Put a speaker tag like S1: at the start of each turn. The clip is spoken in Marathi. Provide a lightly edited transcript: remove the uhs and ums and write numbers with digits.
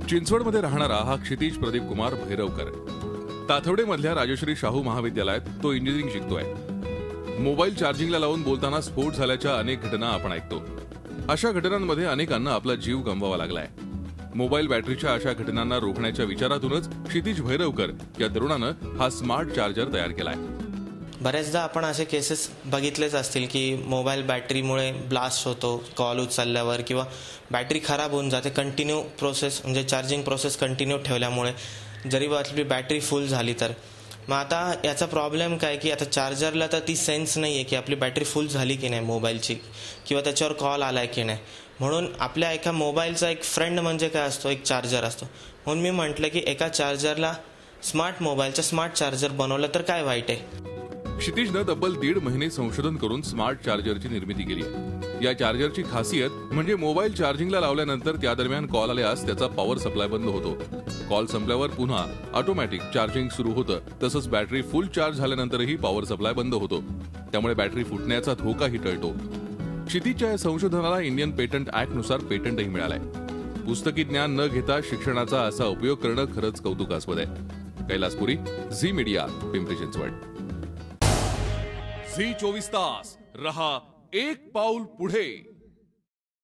S1: चिंचवडमध्ये राहणारा हा क्षितिज प्रदीप कुमार भैरवकर ताथवडेमधल्या राजश्री शाहू महाविद्यालयात तो इंजिनिअरिंग शिकतोय। मोबाईल चार्जिंगला लावून बोलताना स्फोट झाल्याच्या अनेक घटना आपण ऐकतो। अशा घटनांमध्ये अनेकांना आपला जीव गमवावा लागलाय। मोबाईल बॅटरीच्या अशा घटनांना रोखण्याच्या विचारातूनच क्षितिज भैरवकर या तरुणानं हा स्मार्ट चार्जर तयार केलाय।
S2: बरेचदा आपण असे केसेस बघितलेच असतील की मोबाईल बॅटरीमुळे ब्लास्ट होतो कॉल उचलल्यावर, किंवा बॅटरी खराब होऊन जाते कंटिन्यू प्रोसेस, म्हणजे चार्जिंग प्रोसेस कंटिन्यू ठेवल्यामुळे, जरी आपली बॅटरी फुल झाली तर। मग आता याचा प्रॉब्लेम काय की आता चार्जरला तर ती सेन्स नाही आहे की आपली बॅटरी फुल झाली की नाही मोबाईलची, किंवा त्याच्यावर कॉल आलाय की नाही। म्हणून आपल्या एका मोबाईलचा एक फ्रेंड म्हणजे काय असतो, एक चार्जर असतो। म्हणून मी म्हटलं की एका चार्जरला स्मार्ट मोबाईलचा स्मार्ट चार्जर बनवलं तर काय वाईट आहे।
S1: क्षितिजनं तब्बल 1.5 महिने संशोधन करून स्मार्ट चार्जरची निर्मिती केली आहे। या चार्जरची खासियत म्हणजे मोबाईल चार्जिंगला लावल्यानंतर त्या दरम्यान कॉल आल्यास त्याचा पॉवर सप्लाय बंद होतो। कॉल संपल्यावर पुन्हा ऑटोमॅटिक चार्जिंग सुरू होतं। तसंच बॅटरी फुल चार्ज झाल्यानंतरही पॉवर सप्लाय बंद होतो, त्यामुळे बॅटरी फुटण्याचा धोकाही टळतो। क्षितिजच्या या संशोधनाला इंडियन पेटंट ऍक्टनुसार पेटंटही मिळालंय। पुस्तकी ज्ञान न घेता शिक्षणाचा असा उपयोग करणं खरंच कौतुकास्पद आहे। कैलासपुरी, झी मीडिया, पिंपरी चिंचवड। झी 24 तास रहा एक पाऊल पुढे।